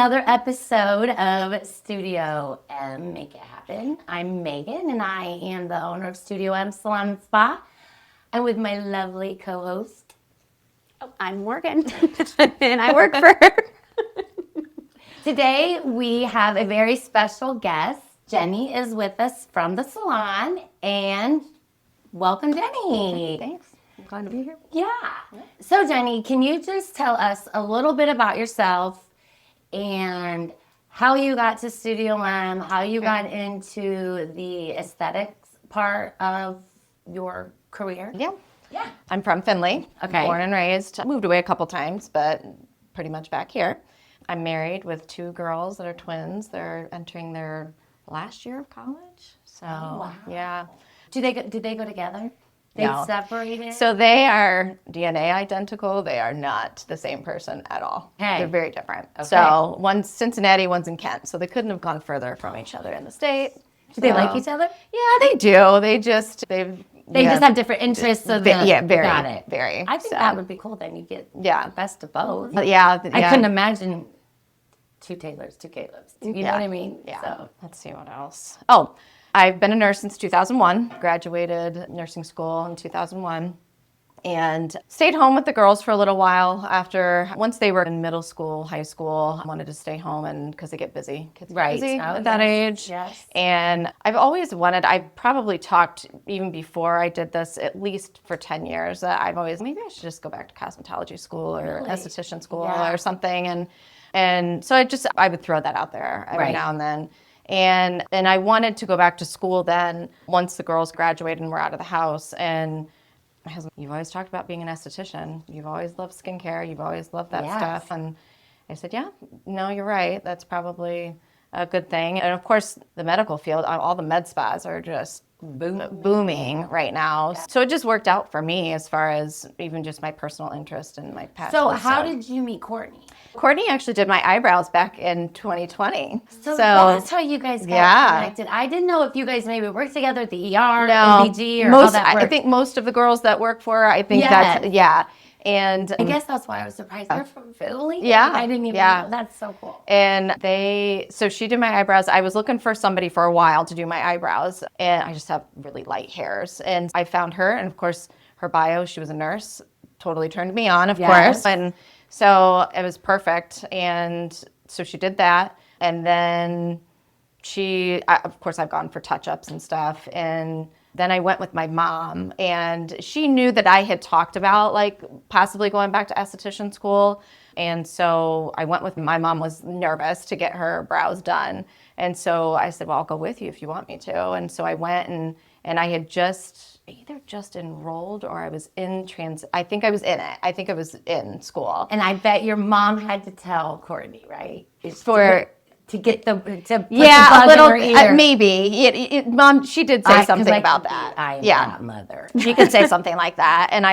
another episode of Studio M, Make It Happen. I'm Megan, and I am the owner of Studio M Salon and Spa. I'm with my lovely co-host. Oh, I'm Morgan, and I work for her. Today, we have a very special guest. Jenny is with us from the salon, and welcome, Jenny. Thanks. I'm glad to be here. Yeah. So, Jenny, can you just tell us a little bit about yourself and how you got to Studio M, how you got into the aesthetics part of your career? Yeah. Yeah. I'm from Findlay. Okay. Born and raised. Moved away a couple times, but pretty much back here. I'm married with two girls that are twins. They're entering their last year of college. So, wow. Yeah. Did they go together? They No. separated? So they are DNA identical. They are not the same person at all. Okay. They're very different. Okay. So one's Cincinnati, one's in Kent. So they couldn't have gone further from each other in the state. Do they like each other? Yeah, they do. They just have different interests. So very. Got it. Very. I think that would be cool. Then you get the best of both. Yeah. I couldn't imagine two Taylors, two Calebs. You know what I mean? Yeah. So. Let's see what else. Oh, I've been a nurse since 2001. Graduated nursing school in 2001. And stayed home with the girls for a little while once they were in middle school, high school. I wanted to stay home and because they get busy. Kids get busy at that age. Yes. And I've always wanted, I probably talked even before I did this, at least for 10 years, that I've always, maybe I should just go back to cosmetology school or esthetician school or something. And so I would throw that out there every now and then. And I wanted to go back to school then once the girls graduated and were out of the house. And my husband, you've always talked about being an esthetician. You've always loved skincare. You've always loved that stuff. And I said, yeah, no, you're right. That's probably a good thing. And of course, the medical field, all the med spas are just booming right now. Yeah. So it just worked out for me as far as even just my personal interest and my passion. So how did you meet Courtney? Courtney actually did my eyebrows back in 2020. So that's how you guys got connected. I didn't know if you guys maybe worked together at the ER, MDG, or how that worked. I think most of the girls that work for her, I think And I guess that's why I was surprised. They're from Philly? Yeah. I didn't even know. That's so cool. And so she did my eyebrows. I was looking for somebody for a while to do my eyebrows. And I just have really light hairs. And I found her. And of course, her bio, she was a nurse. Totally turned me on, of course. And so it was perfect. And so she did that. And then of course, I've gone for touch-ups and stuff. And then I went with my mom, and she knew that I had talked about like possibly going back to esthetician school. And so I went with my mom was nervous to get her brows done. And so I said, well, I'll go with you if you want me to. And so I went and I had either just enrolled or I was I think I was in it. I think I was in school. And I bet your mom had to tell Courtney, right? To get the plug a little in her ear. Maybe. Mom, she did say something about that. I'm that mother. She could say something like that. And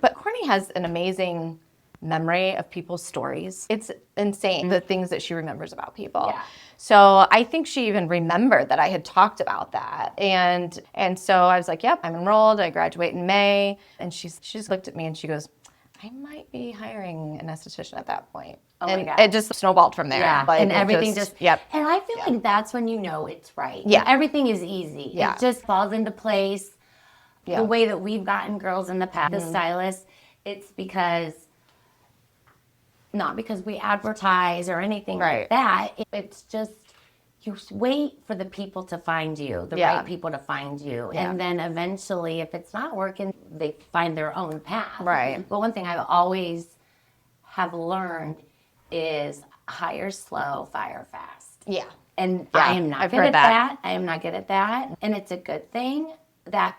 but Courtney has an amazing memory of people's stories. It's insane, the things that she remembers about people. Yeah. So I think she even remembered that I had talked about that. And so I was like, yep, I'm enrolled. I graduate in May. And she just looked at me and she goes, I might be hiring an esthetician at that point. Oh my God. It just snowballed from there. Yeah, like, and everything just. Yep. And I feel like that's when you know it's right. Yeah. Everything is easy. Yeah. It just falls into place. Yeah. The way that we've gotten girls in the past, the stylists, it's not because we advertise or anything like that. It's just, you wait for the people to find you, the right people to find you. Yeah. And then eventually, if it's not working, they find their own path. Right. But one thing I've always have learned is hire slow, fire fast. Yeah. And I am not good at that. I am not good at that. And it's a good thing that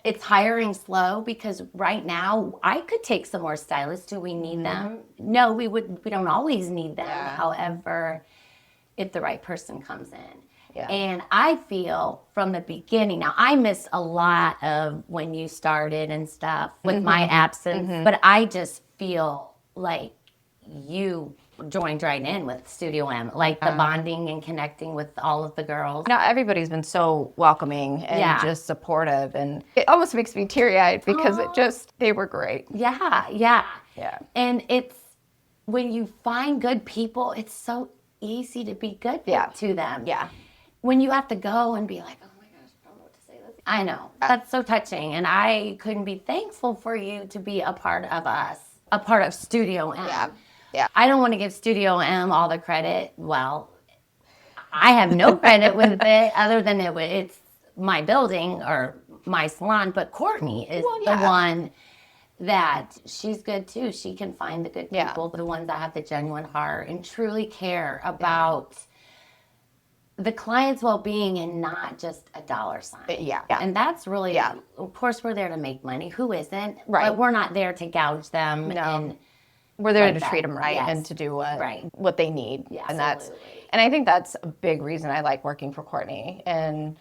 it's hiring slow, because right now I could take some more stylists. Do we need them? No, we don't always need them. Yeah. However, if the right person comes in. Yeah. And I feel from the beginning, now I missed a lot of when you started and stuff with my absence, but I just feel like you joined right in with Studio M, like the bonding and connecting with all of the girls. Now everybody's been so welcoming and just supportive, and it almost makes me teary-eyed because they were great. Yeah. Yeah. And it's when you find good people, it's so easy to be good to them. Yeah. When you have to go and be like, oh my gosh, I don't know what to say. I know. That's so touching. And I couldn't be thankful for you to be a part of us, a part of Studio M. Yeah. Yeah. I don't want to give Studio M all the credit. Well, I have no credit with it other than it's my building or my salon. But Courtney is the one that she's good too. She can find the good people, the ones that have the genuine heart and truly care about the client's well-being and not just a dollar sign. Yeah. And that's really, of course, we're there to make money. Who isn't? Right. But we're not there to gouge them. No. And we're there like to treat them right and to do what they need. Yeah, and absolutely. And I think that's a big reason I like working for Courtney. And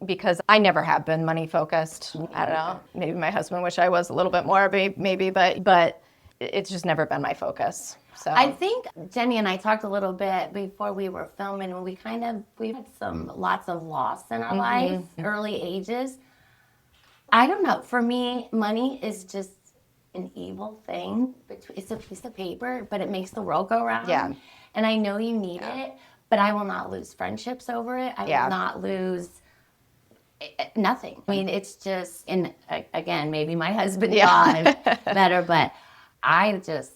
because I never have been money focused. I don't know. Maybe my husband wish I was a little bit more, maybe, but it's just never been my focus. So I think Jenny and I talked a little bit before we were filming, and we had lots of loss in our life, early ages. I don't know. For me, money is just an evil thing. It's a piece of paper, but it makes the world go round. Yeah. And I know you need it, but I will not lose friendships over it. I will not lose nothing. I mean, it's just, and again, maybe my husband thought better, but I just,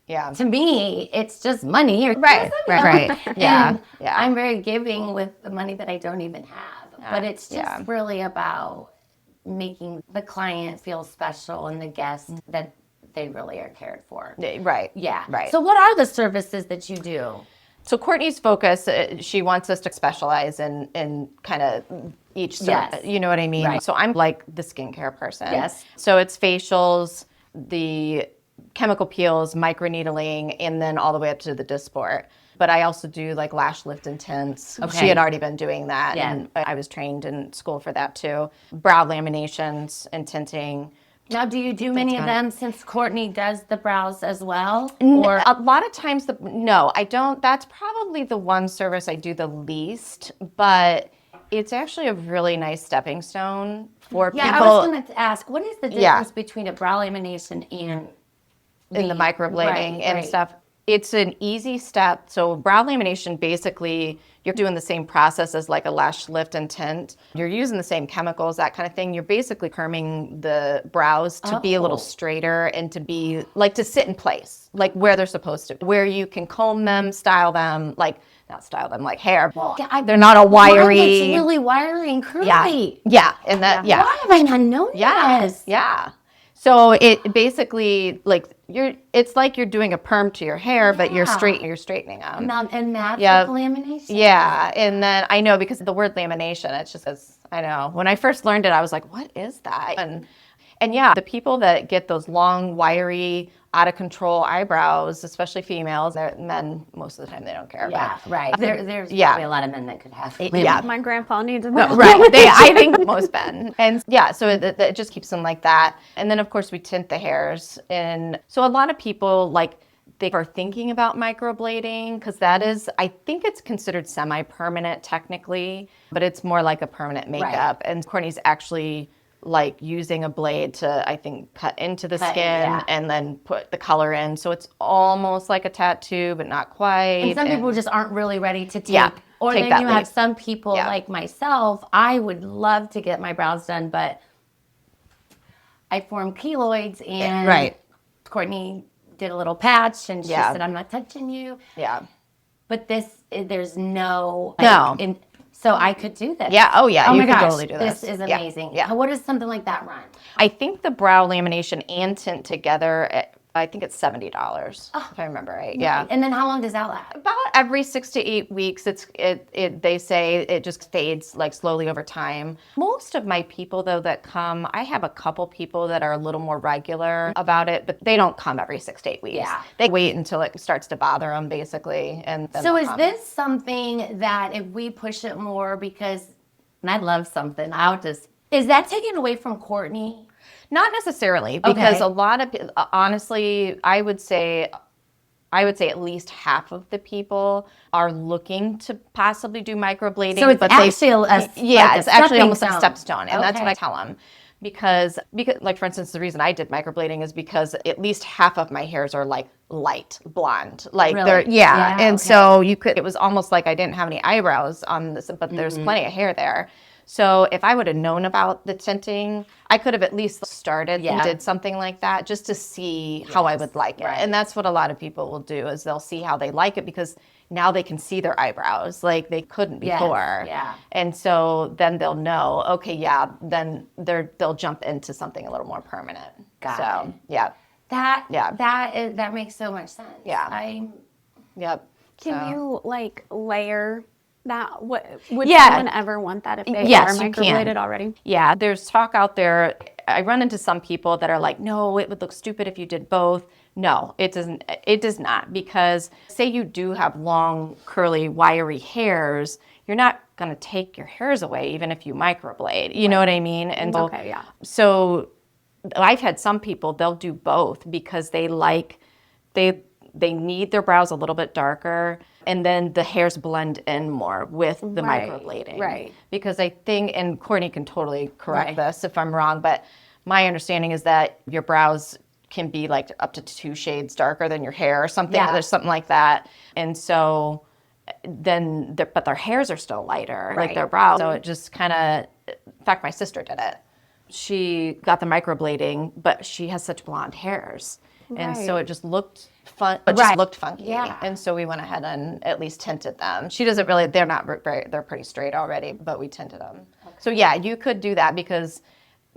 to me, it's just money. Right. Yeah. I'm very giving with the money that I don't even have. But it's just really about making the client feel special and the guest that they really are cared for. Right. Yeah. Right. So what are the services that you do? So Courtney's focus, she wants us to specialize in kind of each service. You know what I mean? Right. So I'm like the skincare person. Yes. So it's facials, the chemical peels, microneedling, and then all the way up to the Dysport. But I also do like lash lift and tints. Okay. She had already been doing that, Yeah. and I was trained in school for that too. Brow laminations and tinting. Now, do you do many of them since Courtney does the brows as well? Or a lot of times, no, I don't. That's probably the one service I do the least, but it's actually a really nice stepping stone for people. Yeah, I was going to ask, what is the difference between a brow lamination and in the microblading and stuff? It's an easy step. So brow lamination, basically, you're doing the same process as like a lash lift and tint. You're using the same chemicals, that kind of thing. You're basically perming the brows to be a little straighter and to be like to sit in place, like where they're supposed to, where you can comb them, style them, like not style them like hair. They're not a wiry. It's really wiry and curly. Yeah. And that, Why have I not known this? Yeah. So it basically it's like you're doing a perm to your hair, but you're straightening them. And magic lamination. Yeah, and then I know because of the word lamination, it's just as I know. When I first learned it, I was like, what is that? And yeah, the people that get those long, wiry, out of control eyebrows, especially females, men most of the time they don't care. Yeah, but, right. There's probably a lot of men that could have. My grandpa needs a right. I think most men. And yeah, so it just keeps them like that. And then of course we tint the hairs. And so a lot of people they are thinking about microblading because that is, I think it's considered semi-permanent technically, but it's more like a permanent makeup. Right. And Courtney's actually like using a blade to, I think, cut into the skin and then put the color in. So it's almost like a tattoo, but not quite. And some people just aren't really ready to take. Or then you have some people like myself, I would love to get my brows done, but I formed keloids and Courtney did a little patch and she said, I'm not touching you. Yeah. But there's no. So I could do this. Yeah. Oh, yeah. Oh you my could gosh, totally do this. This is amazing. Yeah. What does something like that run? I think the brow lamination and tint together, I think it's $70, if I remember right. Yeah. And then how long does that last? About every 6 to 8 weeks. They say it just fades like slowly over time. Most of my people though that come, I have a couple people that are a little more regular about it, but they don't come every 6 to 8 weeks. Yeah. They wait until it starts to bother them basically. And then so is this something that if we push it more because, and I love something, is that taken away from Courtney? Not necessarily, because a lot of, honestly, I would say at least half of the people are looking to possibly do microblading. So it's actually it's actually almost like a stepstone, and that's what I tell them. because like for instance, the reason I did microblading is because at least half of my hairs are like light blonde, like Really? they're and okay. so it was almost like I didn't have any eyebrows on this, but there's plenty of hair there. So if I would have known about the tinting, I could have at least started and did something like that just to see how I would like it. And that's what a lot of people will do, is they'll see how they like it, because now they can see their eyebrows like they couldn't before. And so then they'll know, okay, then they'll jump into something a little more permanent. Got it. Yeah. That makes so much sense. Yep. Can you like layer that? Would Yeah. someone ever want that if they Yes, are you can. microbladed already? Yeah, there's talk out there. I run into some people that are like, no, it would look stupid if you did both. No, it doesn't. It does not, because say you do have long, curly, wiry hairs, you're not going to take your hairs away even if you microblade. You know what I mean? And so I've had some people, they'll do both because they need their brows a little bit darker, and then the hairs blend in more with the microblading. Right. Because I think, and Courtney can totally correct this if I'm wrong, but my understanding is that your brows can be like up to 2 shades darker than your hair or something. There's something like that. And so then, but their hairs are still lighter, like their brows. So it just kind of, in fact, my sister did it. She got the microblading, but she has such blonde hairs. And so it just looked fun, but just looked funky. And so we went ahead and at least tinted them. She doesn't really, they're pretty straight already, but we tinted them. So yeah, you could do that because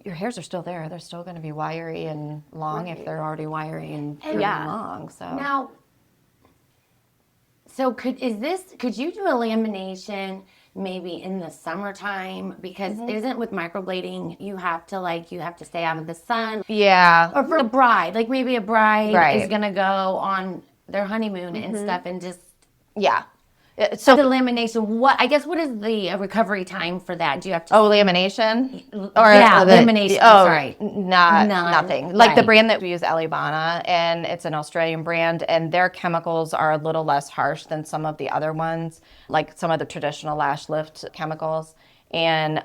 your hairs are still there. They're still going to be wiry and long if they're already wiry and long. So now, could you do a lamination maybe in the summertime? Because isn't with microblading you have to stay out of the sun? Yeah. Or for a bride, like maybe a bride is gonna go on their honeymoon and stuff, and just so the lamination. What is the recovery time for that? Do you have to? Lamination? Or lamination. Sorry, nothing. Like the brand that we use, Alibana, and it's an Australian brand, and their chemicals are a little less harsh than some of the other ones, like some of the traditional lash lift chemicals. And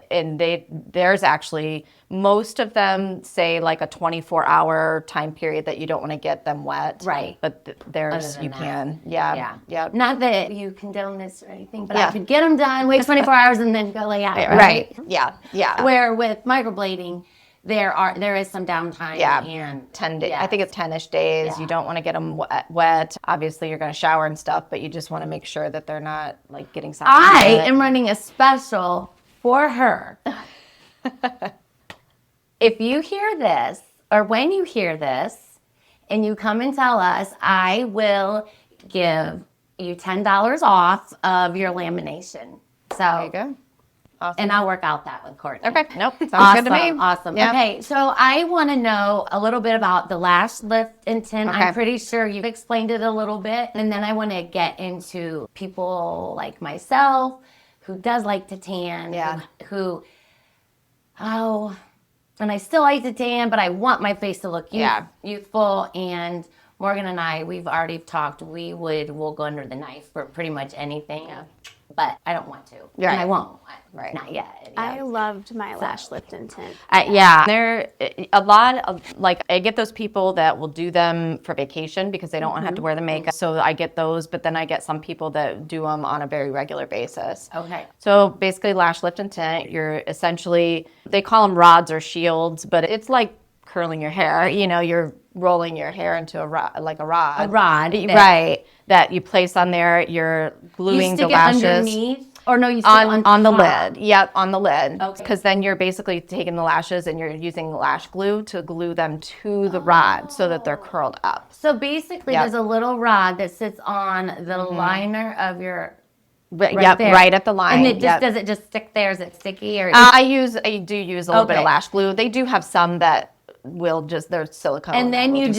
there's actually, most of them say like a 24-hour time period that you don't want to get them wet. Right. But there's, you can. Yeah. Not that you condone this or anything, but I could get them done, wait 24 hours, and then go lay out. Right. Yeah. Where with microblading, there is some downtime. And 10 days. I think it's 10-ish days. You don't want to get them wet. Obviously, you're going to shower and stuff, but you just want to make sure that they're not like getting something. I am running a special for her. If you hear this, or when you hear this, and you come and tell us, I will give you $10 off of your lamination. So there you go. Awesome. And I'll work out that with Courtney. Okay. Nope. Sounds good to me. Awesome. Yep. Okay. So I want to know a little bit about the lash lift and tint. Okay. I'm pretty sure you've explained it a little bit. And then I want to get into people like myself who does like to tan. And I still like to tan, but I want my face to look youthful. And Morgan and I, we've already talked. We'll go under the knife for pretty much anything. But I don't want to. And I won't. Not yet. I loved my lash lift and tint. There a lot of, like, I get those people that will do them for vacation because they don't want to have to wear the makeup. So I get those, but then I get some people that do them on a very regular basis. Okay. So basically lash lift and tint, you're essentially, they call them rods or shields, but it's like curling your hair. You know, you're rolling your hair into a rod, like a rod. A rod. Right. That you place on there. You're gluing the lashes. You stick it underneath? Or no, you stick it on the lid. Yep, on the lid. Okay. Because then you're basically taking the lashes and you're using lash glue to glue them to the rod so that they're curled up. So basically there's a little rod that sits on the liner of your right at the line. And it just does it just stick there? Is it sticky? Or I do use a little bit of lash glue. They do have some that will just, they're silicone. And then you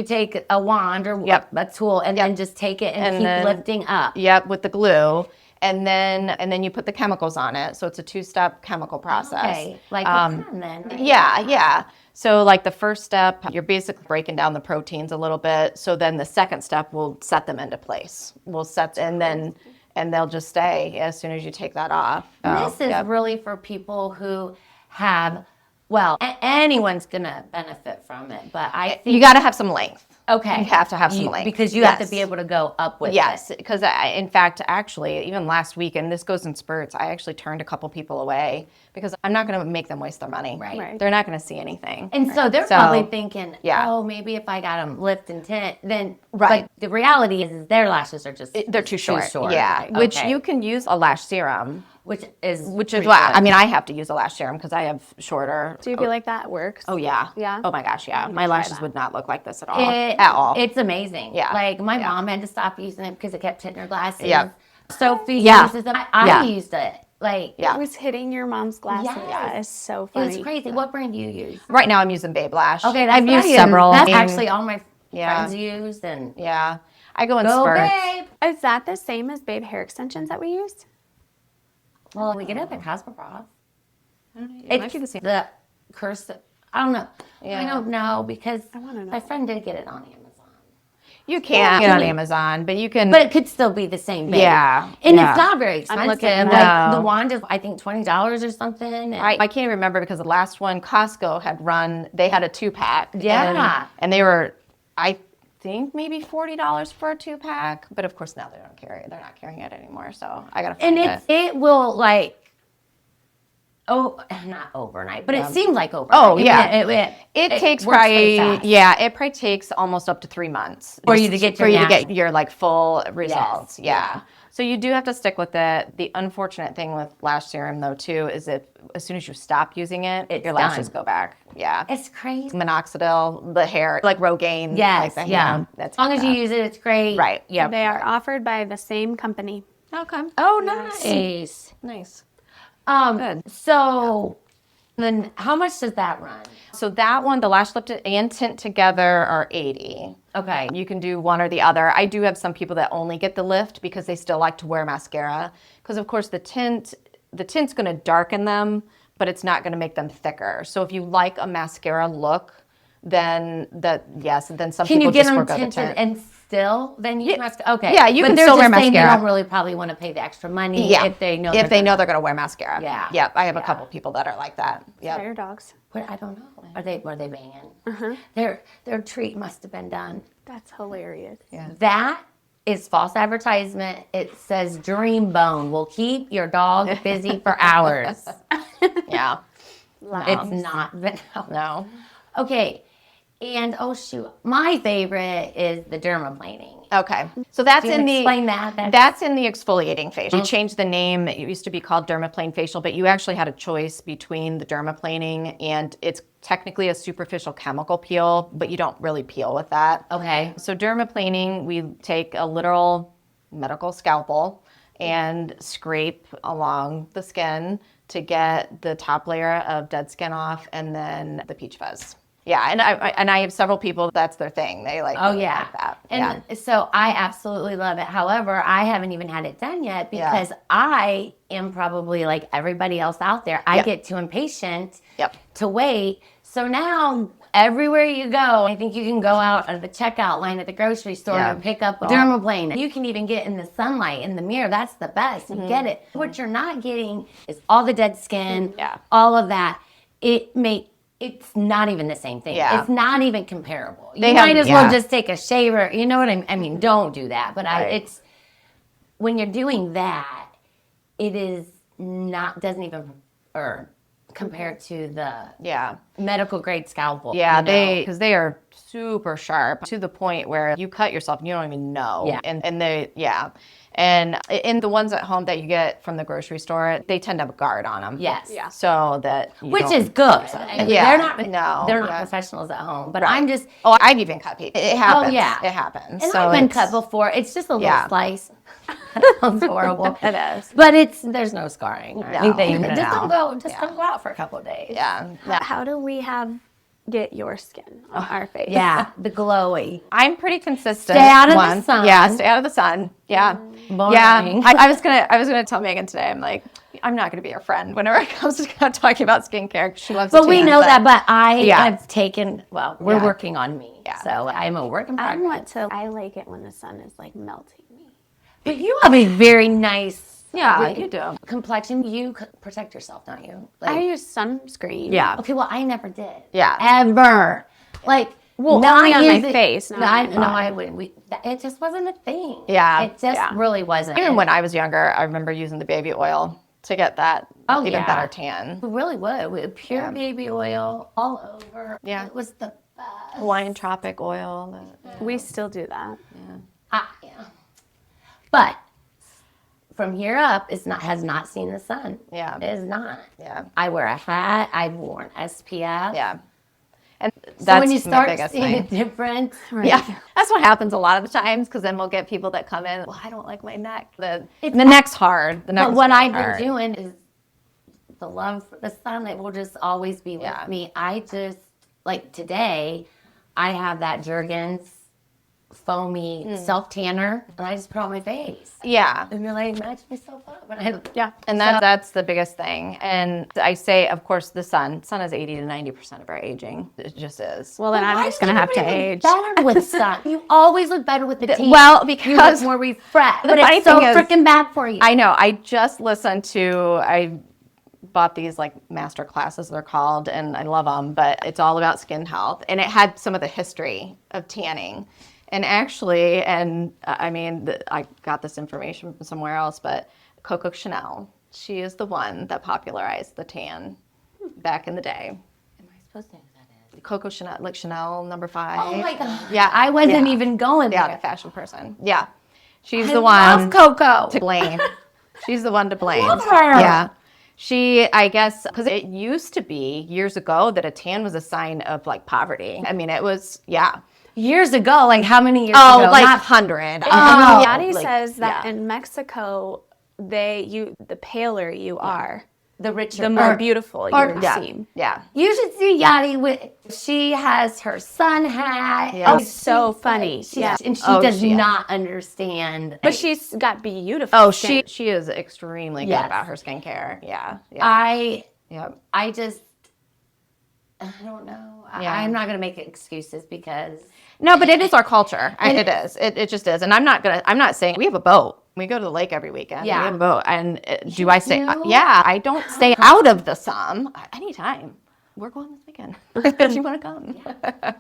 take a wand or a tool and then just take it and keep lifting up. Yep, with the glue. And then you put the chemicals on it. So it's a 2-step chemical process. Okay, like a pen then. Right? Yeah. So like the first step, you're basically breaking down the proteins a little bit. So then the second step will set them into place. And they'll just stay as soon as you take that off. This is really for people who have Well, anyone's gonna benefit from it, but I think You got to have some length. okay, You have to have some length. because you have to be able to go up with Yes, it. because in fact, actually, even last week, and this goes in spurts, I actually turned a couple people away because I'm not going to make them waste their money. Right. They're not going to see anything. And so they're So- probably thinking, Yeah. oh, maybe if I got them lift and tint, then Right. But the reality is their lashes are just They're too short. Yeah, Right. which Okay. you can use a lash serum, which is why good. I mean, I have to use a lash serum because I have shorter. Do you feel like that works? Oh yeah. Yeah? Oh my gosh, yeah. My try lashes that. would not look like this at all. At all. It's amazing. Yeah. Like my Yeah. mom had to stop using it because it kept hitting her glasses. Yep. Sophie Yeah. uses it. I Yeah. used it. Like Yeah. It was hitting your mom's glasses. Yes. Yeah, it's so it funny. was crazy. What brand do you use? Right now, I'm using Babe Lash. Okay, that's I've used nice. several. That's And- actually all my Yeah. friends use. And Yeah, I go in go, spurts. babe. Is that the same as Babe hair extensions that we used? Well, we get it at the Cosmoprof. It might be the same. The curse. I don't know. Yeah. I don't know because wanna know. my friend did get it on Amazon. You can't get it on Amazon, but you can. But it could still be the same base. Yeah, And yeah. it's not very I'm looking expensive. it Like up. the wand is, I think, $20 or something. And I can't even remember because the last one Costco had run, they had a 2-pack. Yeah. And they were, I think, maybe $40 for a 2-pack. But of course now they don't carry it. They're not carrying it anymore. So I got to and find it will like, oh, not overnight, but it seems like overnight. Oh, yeah. It takes works pretty probably, fast. yeah, it probably takes almost up to 3 months For you to get your your like full results. Yes. Yeah. So you do have to stick with it. The unfortunate thing with lash serum though too is that as soon as you stop using it, It's your lashes done. go back. Yeah. It's crazy. Minoxidil, the hair, like Rogaine. Yes, like the yeah. hair. That's As long as you use it, it's great. Right. Yeah. They are offered by the same company. Okay. Oh, nice. Nice. Good. So then how much does that run? So that one, the lash lift and tint together are $80. Okay. You can do one or the other. I do have some people that only get the lift because they still like to wear mascara. Because of course the tint's going to darken them, but it's not going to make them thicker. So if you like a mascara look, then some Can people you get just them forego the tinted tint. and still then use mascara? Okay. Yeah, you but can they're still just wear saying mascara. They don't really probably want to pay the extra money if they know they're going to wear mascara. Yeah. Yep. I have a couple people that are like that. Yep. Fire dogs. But I don't know. Are they banging? Their treat must have been done. That's hilarious. Yeah. That is false advertisement. It says Dream Bone will keep your dog busy for hours. Yeah. It's not vanilla. No. Okay. And oh shoot, my favorite is the dermaplaning. Okay. So that's Do you in the explain that? That's in the exfoliating facial. You changed the name. It used to be called dermaplane facial, but you actually had a choice between the dermaplaning and it's technically a superficial chemical peel, but you don't really peel with that. Okay. So dermaplaning, we take a literal medical scalpel and scrape along the skin to get the top layer of dead skin off and then the peach fuzz. Yeah, and I have several people that's their thing. They like Oh yeah. like that. And so I absolutely love it. However, I haven't even had it done yet because I am probably like everybody else out there. I get too impatient to wait. So now everywhere you go, I think you can go out of the checkout line at the grocery store and pick up a dermaplane. You can even get in the sunlight, in the mirror. That's the best. You get it. What you're not getting is all the dead skin, all of that. It's not even the same thing. Yeah. It's not even comparable. You might as well just take a shaver. You know what I mean? Don't do that. But it's when you're doing that, it is not doesn't even compare to the medical grade scalpel. Yeah, you know? because they are super sharp to the point where you cut yourself and you don't even know. Yeah. And in the ones at home that you get from the grocery store, they tend to have a guard on them. Yes. Yeah. So that Which is good. Yeah. They're not professionals at home. But I'm just Oh, I've even cut people. It happens. yeah. It happens. and So I've been it's- cut before. It's just a little slice. That sounds horrible. It is. But there's no scarring or anything. no. Just don't go out for a couple of days. Yeah. How do we get your skin on our face? Yeah, the glowy. I'm pretty consistent. Stay out of the sun. Yeah, stay out of the sun. Yeah. Boring. Yeah. I was gonna tell Megan today, I'm like, I'm not gonna be your friend whenever it comes to talking about skincare. She loves But to we tan, know that. But I Yeah. have taken. Well, we're working on me. Yeah. So I'm a work in progress. I like it when the sun is like melting me. But you have a very nice Yeah, you do. Complexion, you protect yourself, don't you? I use sunscreen. Yeah. Okay, well, I never did. Yeah. Ever. Like, Well, not only on my using- face, not No, on my I wouldn't. It just wasn't a thing. Yeah. It just really wasn't. Even when I was younger, I remember using the baby oil to get that even better tan. It really would. With pure baby oil all over. Yeah. It was the best. Hawaiian tropic oil. We still do that. Yeah. But from here up, has not seen the sun. Yeah. It is not. Yeah. I wear a hat. I've worn SPF. Yeah. And So that's when you my start biggest seeing a thing. difference, Yeah, that's what happens a lot of the times because then we'll get people that come in. Well, I don't like my neck. The neck's hard. The neck's but what really I've hard. been doing is the love for the sun that will just always be with me. I just, like today, I have that Jergens foamy self-tanner, and I just put it on my face. Yeah. And you're like, match myself up. And that's the biggest thing. And I say, of course, the sun is 80 to 90% of our aging. It just is. Well, then I'm just going to have to age. Better with sun. You always look better with the tan. Well, you because look more refreshed. the But funny it's so thing is- freaking bad for you. I know. I just listened to, I bought these like master classes, they're called, and I love them, but it's all about skin health. And it had some of the history of tanning. And actually, I mean, I got this information from somewhere else, but Coco Chanel, she is the one that popularized the tan back in the day. Am I supposed to know who that is? Coco Chanel, like Chanel No. 5. Oh my God. Yeah. I wasn't even going there. Yeah, the fashion person. Yeah. She's I the love one Coco. to blame. She's the one to blame. Love her. Yeah. She, I guess, because it used to be years ago that a tan was a sign of like poverty. I mean, it was, Years ago, like how many years Oh, ago? like Not 100. Yadi Like, says that in Mexico, the paler you are, the richer, the more beautiful you seem. Yeah. You should see Yadi with. She has her sun hat. Yeah. Oh, So funny. And she Oh, does she is. not understand. But she's got beautiful Oh, skin. she is extremely good Yes. about her skincare. Yeah. I Yeah. I don't know. Yeah. I'm not gonna make excuses because No, but it is our culture. It is. It just is. And I'm not saying we have a boat. We go to the lake every weekend. Yeah. We have a boat. And do I stay? do? Yeah, I don't stay out of the sun anytime. We're going this weekend if you want to come.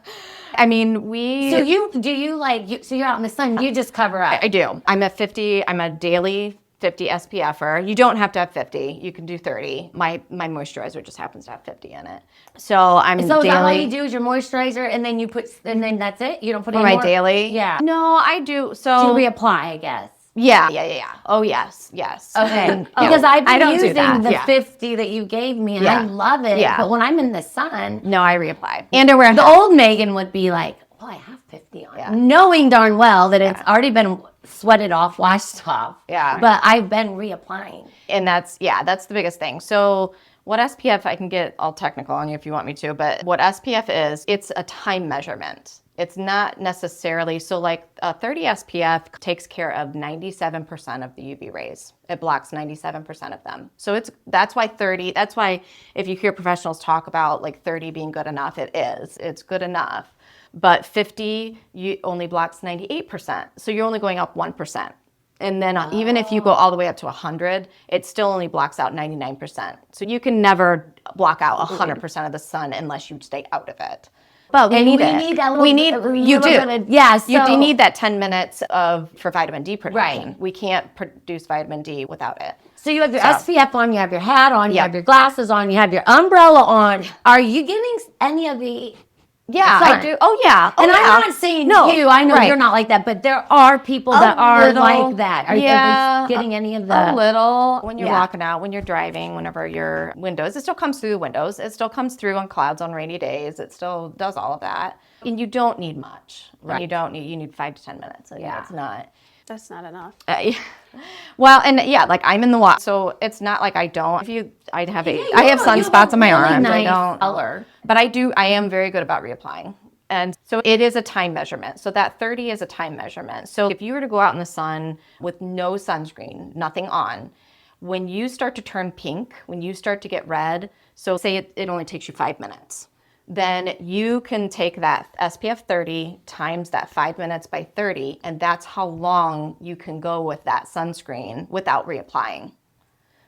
I mean, so you're out in the sun. You just cover up. I do. I'm a daily 50 SPFer. You don't have to have 50. You can do 30. My moisturizer just happens to have 50 in it. So I'm So is daily. that all you do is your moisturizer, and then then that's it? You don't put for any my more? daily? Yeah. No, I do. So You reapply, I guess. yeah. Oh yes. Okay. And, Because I've been I don't do using that. the Yeah. 50 that you gave me, and Yeah. I love it. Yeah. But when I'm in the sun, no, I reapply. And I wear the old Megan would be like, well, I have 50 on. Yeah. Knowing darn well that it's already been sweated off, washed off. Yeah. But I've been reapplying. And that's the biggest thing. So what SPF, I can get all technical on you if you want me to, but what SPF is, it's a time measurement. It's not necessarily, so like 30 SPF takes care of 97% of the UV rays. It blocks 97% of them. So that's why if you hear professionals talk about like 30 being good enough, it's good enough. But 50 only blocks 98%. So you're only going up 1%. And then even if you go all the way up to 100, it still only blocks out 99%. So you can never block out 100% of the sun unless you stay out of it. But we need it. Need that little, You do. Yeah. So, You do need that 10 minutes for vitamin D production. Right. We can't produce vitamin D without it. So you have your SPF on, you have your hat on, you Yep. have your glasses on, you have your umbrella on. Are you getting any of the Yeah, sun? I do. Oh, yeah. And I'm not saying you. I know you're not like that, but there are people that are like that. Are you getting any of the? A little. When you're Yeah. walking out, when you're driving, whenever your windows, it still comes through the windows. It still comes through on clouds on rainy days. It still does all of that. And you don't need much. Right. You need 5 to 10 minutes. Yeah. It's not. That's not enough. Well, and like I'm in the water, so it's not like I don't. I have sunspots on my arms. Nice I don't. color. But I am very good about reapplying. And so it is a time measurement. So that 30 is a time measurement. So if you were to go out in the sun with no sunscreen, nothing on, when you start to turn pink, when you start to get red, so say it only takes you 5 minutes. then you can take that SPF 30 times that 5 minutes by 30, and that's how long you can go with that sunscreen without reapplying.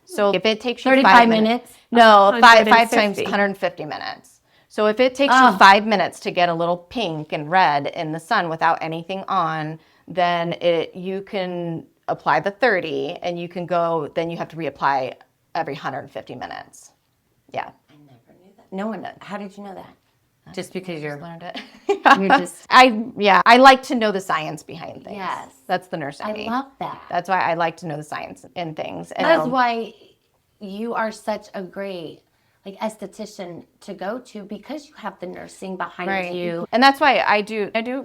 So if it takes you 35 minutes? No, five times 150. 150 minutes. So if it takes you 5 minutes to get a little pink and red in the sun without anything on, then you can apply the 30 and you can go, then you have to reapply every 150 minutes. Yeah. I never knew that. No one knows. How did you know that? Just because you're Learned it. you're just I like to know the science behind things. Yes. That's the nurse in I me. love that. That's why I like to know the science in things. And That's why you are such a great esthetician to go to, because you have the nursing behind you. And that's why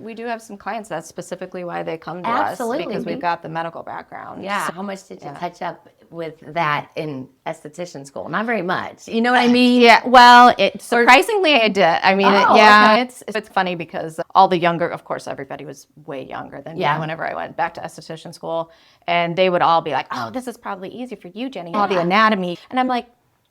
we do have some clients. That's specifically why they come to Absolutely. us, because we've got the medical background. Yeah. So how much did you touch up with that in esthetician school? Not very much. You know what I mean? Yeah. Well, surprisingly, I did. I mean, okay. It's funny because all the younger, of course, everybody was way younger than me whenever I went back to esthetician school, and they would all be like, "Oh, this is probably easy for you, Jenny. All the anatomy," and I'm like,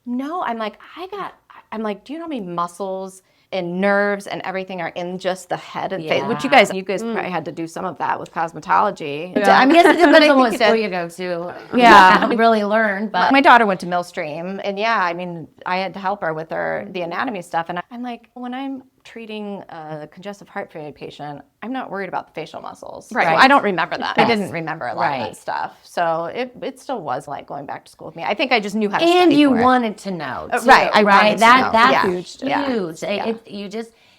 "No." I'm like, do you know how many muscles and nerves and everything are in just the head and face? Which you guys probably had to do some of that with cosmetology. Yeah. I guess it depends on what school you go to. Yeah. You really learn. But my daughter went to Millstream, and I mean, I had to help her with the anatomy stuff. And I'm like, when I'm treating a congestive heart failure patient, I'm not worried about the facial muscles. Right. So I don't remember that. I didn't remember a lot of Right. that stuff. So it still was like going back to school with me. I think I just knew how to and study you for it. wanted to know, too, Right, I wanted to know. That's Yeah. huge. Yeah.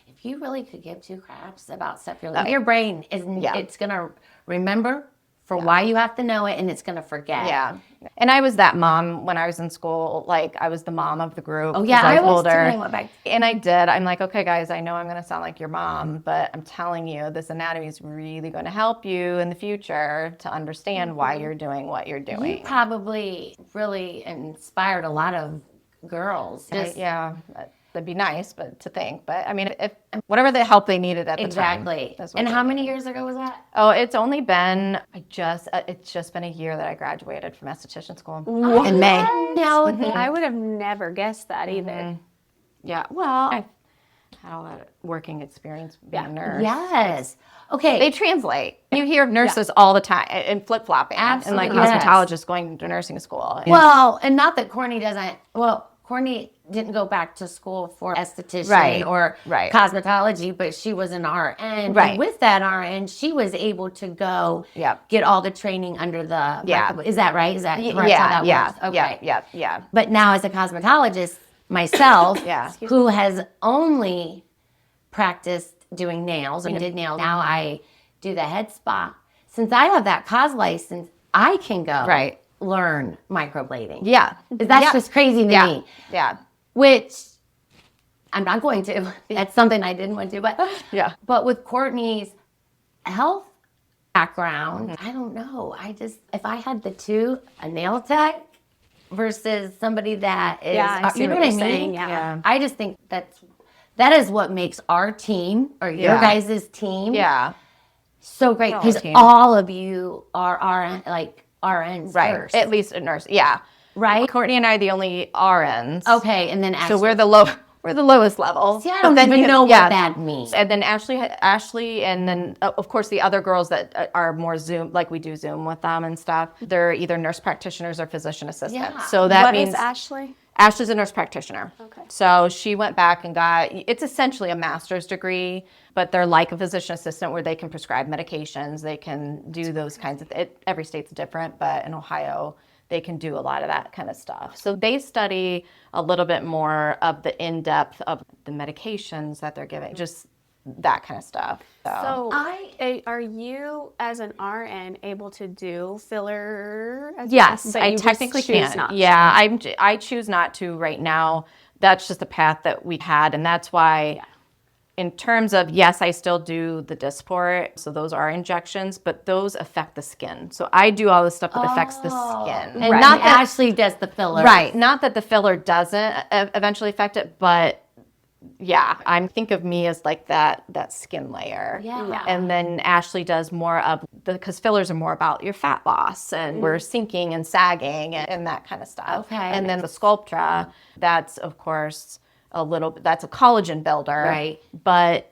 If you really could give two craps about stuff, your brain it's gonna remember for why you have to know it, and it's gonna forget. Yeah. And I was that mom when I was in school. Like, I was the mom of the group. Oh yeah, 'cause I was older. too. I went back. And I did. I'm like, okay, guys, I know I'm going to sound like your mom, but I'm telling you, this anatomy is really going to help you in the future to understand why you're doing what you're doing. You probably really inspired a lot of girls. Yeah, that'd be nice, but I mean, if whatever the help they needed at the time. Exactly. That's what And they how did. many years ago was that? Oh, it's only been it's just been a year that I graduated from esthetician school in May. No, I would have never guessed that either. Yeah. Well, I've had all that working experience being a nurse. Yes. Okay. They translate. You hear nurses all the time and flip-flopping. Absolutely. And like cosmetologists going to nursing school. Well, and not that Courtney doesn't. Well, Courtney didn't go back to school for esthetician or cosmetology, but she was an RN. Right. And with that RN, she was able to go get all the training under the Is that right? Is that right? How that works? Okay. Yeah. But now as a cosmetologist myself, who has only practiced doing nails and did nails, now I do the head spa. Since I have that cos license, I can go learn microblading. Yeah. That's just crazy to me. Yeah. Which I'm not going to. That's something I didn't want to. But But with Courtney's health background, I don't know. If I had the two, a nail tech versus somebody that is, I see you know what what I you're mean? saying, yeah. I just think that is what makes our team or your guys' team so great, because all of you are RNs first. At least a nurse. Yeah. Right? Courtney and I are the only RNs. Okay, and then Ashley. So we're the lowest level. See, I don't even know what that means. And then Ashley, and then of course the other girls that are more Zoom, like we do Zoom with them and stuff. They're either nurse practitioners or physician assistants. Yeah. So that What means is Ashley? Ashley's a nurse practitioner. Okay. So she went back and it's essentially a master's degree, but they're like a physician assistant where they can prescribe medications. They can do those kinds of every state's different, but in Ohio, they can do a lot of that kind of stuff. So they study a little bit more of the in-depth of the medications that they're giving, just that kind of stuff. So are you, as an RN, able to do filler? Yes, but I you just technically choose can. not to. Yeah, I choose not to right now. That's just a path that we had, and that's why in terms of, yes, I still do the Dysport, so those are injections, but those affect the skin. So I do all the stuff that affects the skin. And not that Ashley does the filler. Right, not that the filler doesn't eventually affect it, but yeah, think of me as like that skin layer. Yeah. And then Ashley does more of because fillers are more about your fat loss, and we're sinking and sagging and that kind of stuff. Okay. And then the Sculptra, that's of course a little bit, that's a collagen builder. Right. But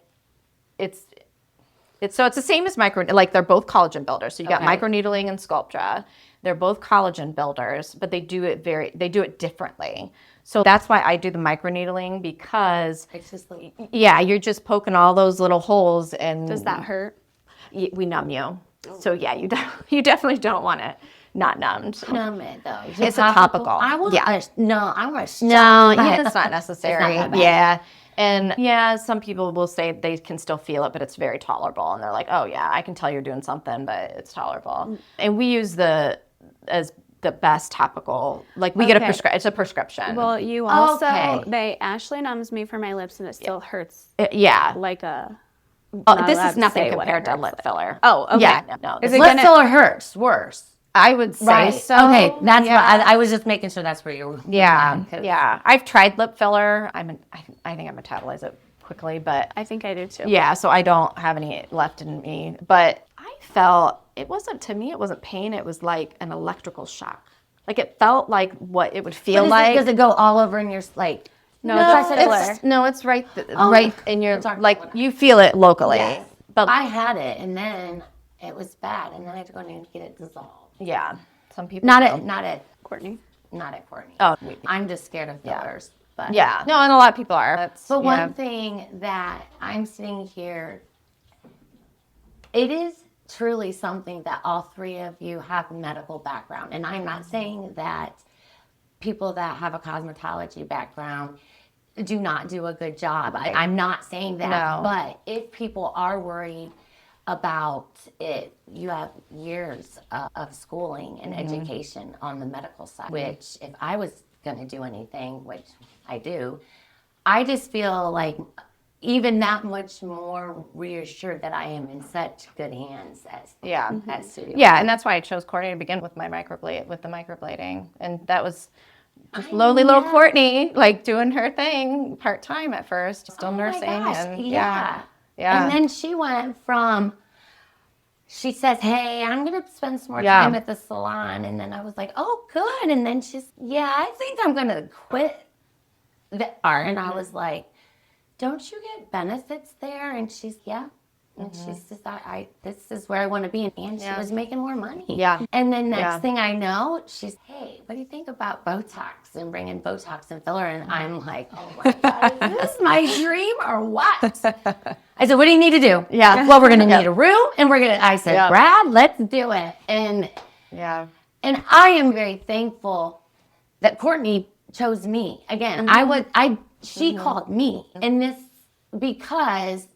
it's the same as like they're both collagen builders. So you got Okay. microneedling and Sculptra. They're both collagen builders, but they do it differently. So that's why I do the microneedling, because It's just like, yeah, you're just poking all those little holes, and Does that hurt? we numb you. So yeah, you definitely don't want it not numbed. numb it though. It's a topical. I want Yeah. I want to No, yeah, it's not necessary. that bad. Yeah. And yeah, some people will say they can still feel it, but it's very tolerable. And they're like, oh yeah, I can tell you're doing something, but it's tolerable. And we use as the best topical, like we get it's a prescription. Well, you also, Okay. Ashley numbs me for my lips and it still hurts Yeah. like a... Oh, this allowed is to nothing say what compared it to hurts lip like. filler. Oh, okay. Yeah, no. Is this- it Lip gonna- filler hurts worse. I would say so. Okay, that's yeah. what I was just making sure that's where you were. Yeah, Because- yeah. I've tried lip filler. I think I metabolize it quickly, but I think I do too. yeah, so I don't have any left in me. But I felt it wasn't pain. It was like an electrical shock. Like it felt like what it would feel like. Does it go all over in your like? No, No, it's filler. it's right right in your It's our like filler. you feel it locally. Yes. But I had it, and then it was bad, and then I had to go in and get it dissolved. yeah, some people Not don't. at Courtney. Courtney. Oh, I'm just scared of fillers. But yeah. No, and a lot of people are. That's But yeah. one thing that I'm sitting here, it is truly something that all three of you have medical background. And I'm not saying that people that have a cosmetology background do not do a good job. I'm not saying that. No. But if people are worried about it, you have years of schooling and education on the medical side, which if I was going to do anything, which I do, I just feel like even that much more reassured that I am in such good hands at studio. Yeah, and that's why I chose Courtney to begin with the microblading, and that was just lowly little Courtney, like doing her thing part time at first, still nursing, and yeah. And then she went from. She says, "Hey, I'm gonna spend some more Yeah. time at the salon," and then I was like, "Oh, good." And then she's, "Yeah, I think I'm gonna quit the art," and I was like, "Don't you get benefits there?" And she's, "Yeah." And she says, this is where I want to be. And she was making more money. Yeah. And then next thing I know, she's, "Hey, what do you think about Botox and bringing Botox and filler?" And I'm like, "Oh my God, is this my dream or what?" I said, "What do you need to do?" Yeah. "Well, we're going to need a room and I said, Yeah. "Brad, let's do it." And I am very thankful that Courtney chose me. Again, she called me. And this because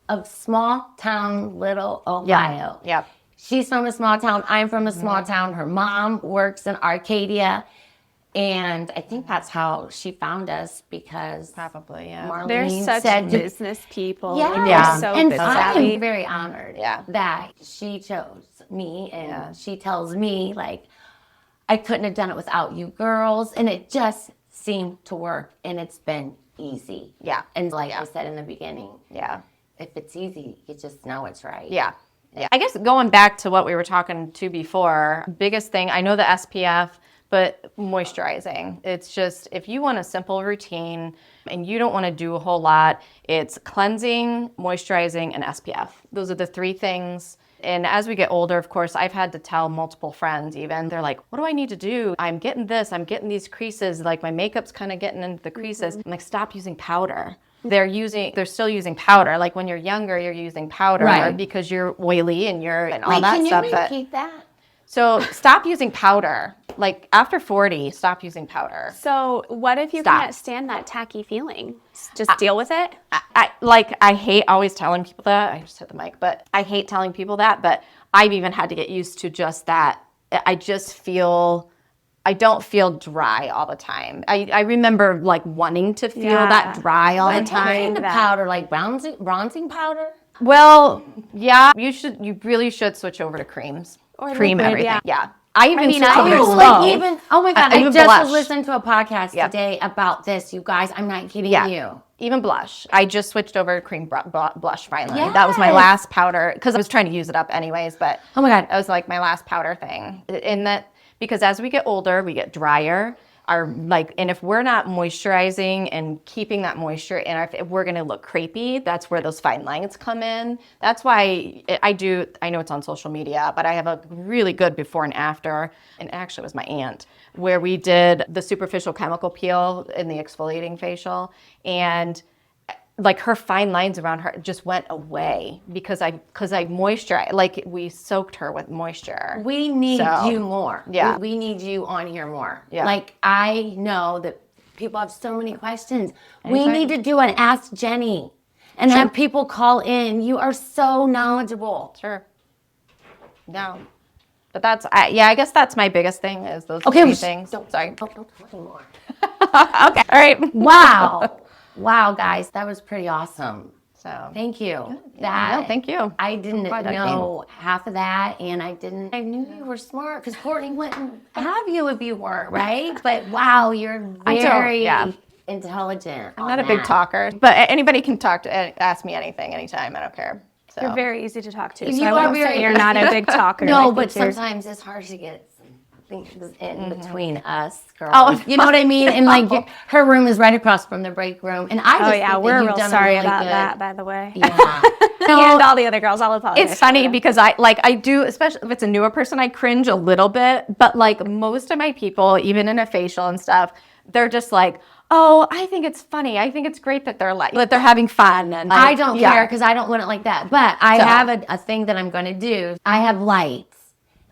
of small town, little Ohio. Yeah. She's from a small town. I'm from a small town. Her mom works in Arcadia. And I think that's how she found us because Probably, yeah. Marlene They're such said, business people. yeah. Like, Yeah. they're so And business I'm savvy. very honored Yeah. that she chose me. And she tells me, like, I couldn't have done it without you girls. And it just seemed to work. And it's been easy. Yeah. And like I said in the beginning, Yeah. if it's easy, you just know it's right. Yeah. Yeah. I guess going back to what we were talking to before, biggest thing, I know the SPF, but moisturizing. It's just, if you want a simple routine and you don't want to do a whole lot, it's cleansing, moisturizing, and SPF. Those are the three things. And as we get older, of course, I've had to tell multiple friends even, they're like, "What do I need to do? I'm getting this, I'm getting these creases, like my makeup's kind of getting into the creases." I'm like, "Stop using powder." They're still using powder. Like when you're younger, you're using powder Right. because you're oily and all Wait, that can stuff. you repeat that? So stop using powder. Like after 40, stop using powder. So what if you Stop. can't stand that tacky feeling? Just deal with it? I hate always telling people that. I just hit the mic, but I hate telling people that. But I've even had to get used to just that. I don't feel dry all the time. I remember like wanting to feel that dry all the What time. kind of powder, like bronzing powder? Well, yeah, you really should switch over to creams. Or Cream liquid, everything. yeah. Yeah. I even mean, switched I over to do, Slow. Like oh my God, I even just blush. was listening to a podcast Yep. today about this, you guys. I'm not kidding Yeah. you. Even blush. I just switched over to cream blush finally. That was my last powder because I was trying to use it up anyways, but Oh my God. that was like my last powder thing. And that because as we get older, we get drier. are like, and if we're not moisturizing and keeping that moisture in our, if we're going to look crepey, that's where those fine lines come in. That's why I know it's on social media, but I have a really good before and after, and actually it was my aunt, where we did the superficial chemical peel in the exfoliating facial, and like her fine lines around her just went away because I moisturized, like we soaked her with moisture. We need you more. Yeah. We need you on here more. Yeah. Like, I know that people have so many questions. Anytime. We need to do an Ask Jenny and have people call in. You are so knowledgeable. Sure. No. But that's, I guess that's my biggest thing is those three things. Sorry. Don't talk anymore. Okay. All right. Wow. Wow, guys, that was pretty awesome. So Thank you. no, thank you. I didn't glad I know half of that, and I knew you were smart because Courtney wouldn't have you if you weren't, right? But wow, you're very intelligent. I'm not a big talker, but anybody can ask me anything, anytime. I don't care. So. You're very easy to talk to. So You I are wouldn't very- say you're not a big talker. I No, think but you're- sometimes it's hard to get things in between us girls. You know what I mean? And like her room is right across from the break room, and I just think that we're you've real done sorry really about good. that, by the way. Yeah. And all the other girls, I'll apologize. It's funny because I do, especially if it's a newer person, I cringe a little bit, but like most of my people, even in a facial and stuff, they're just like, oh, I think it's funny. I think it's great that they're having fun. And I don't care because I don't want it like that. But I have a thing that I'm going to do. I have lights.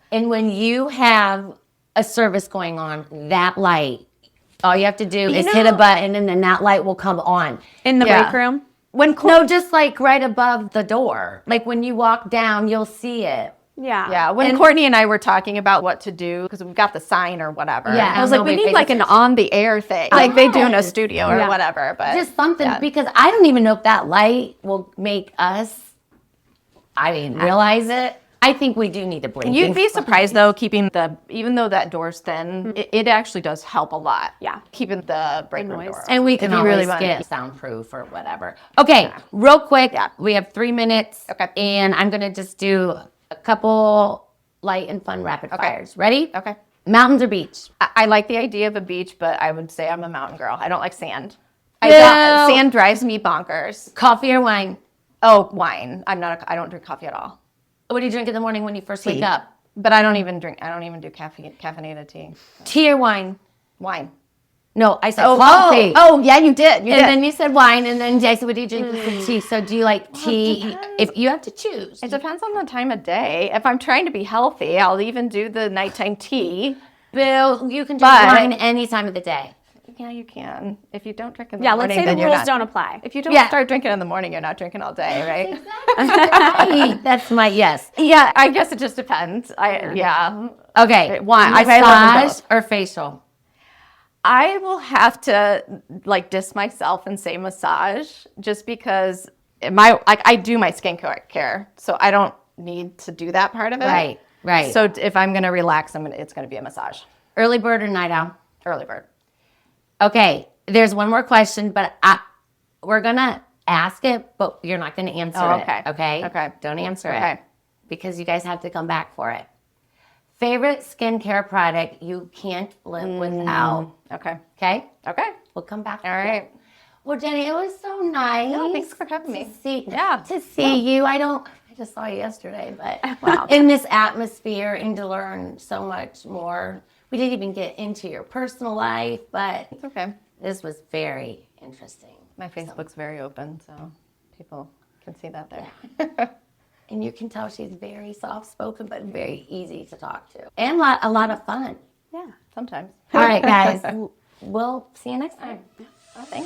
And when you have a service going on, that light, all you have to do is hit a button and then that light will come on. In the break room? No, just like right above the door. Like when you walk down, you'll see it. Yeah. Yeah, when Courtney and I were talking about what to do, because we've got the sign or whatever. Yeah, I was like, we need like an on-the-air thing, like they do in a studio or whatever. But just something, because I don't even know if that light will make us, realize it. I think we do need to blink. You'd be surprised though, even though that door's thin, it actually does help a lot. Yeah. Keeping the break room door. And we can you always really want get soundproof or whatever. Okay, real quick. We have 3 minutes. Okay. And I'm going to just do a couple light and fun rapid fires. Ready? Okay. Mountains or beach? I like the idea of a beach, but I would say I'm a mountain girl. I don't like sand. Ew. Sand drives me bonkers. Coffee or wine? Oh, wine. I don't drink coffee at all. What do you drink in the morning when you first wake up? But I don't even do caffeinated tea. Tea or wine? Wine. No, I said coffee. Oh, yeah, you did. And then you said wine, and then Jay said, what do you drink with tea? So do you like tea? If you have to choose. It depends on the time of day. If I'm trying to be healthy, I'll even do the nighttime tea. Bill, you can drink wine any time of the day. Yeah, you can. If you don't drink in the Yeah, morning, let's say then the you're rules not. don't apply. If you don't start drinking in the morning, you're not drinking all day, right? Right. That's my yes. Yeah, I guess it just depends. Okay, Wine. massage or facial? I will have to like diss myself and say massage just because I do my skincare, so I don't need to do that part of it. Right. So if I'm gonna relax, it's gonna be a massage. Early bird or night owl? Early bird. Okay, there's one more question, but we're gonna ask it, but you're not gonna answer it. Okay. Don't answer it because you guys have to come back for it. Favorite skincare product you can't live without? Okay. Okay. We'll come back. All right. Well, Jenny, it was so nice. No, thanks for having me. To see you. I just saw you yesterday, but in this atmosphere and to learn so much more. We didn't even get into your personal life, but It's okay. this was very interesting. My Facebook's very open, so people can see that there. And you can tell she's very soft-spoken, but very easy to talk to. And a lot of fun. Yeah. Sometimes. All right, guys. We'll see you next time. Oh, thanks.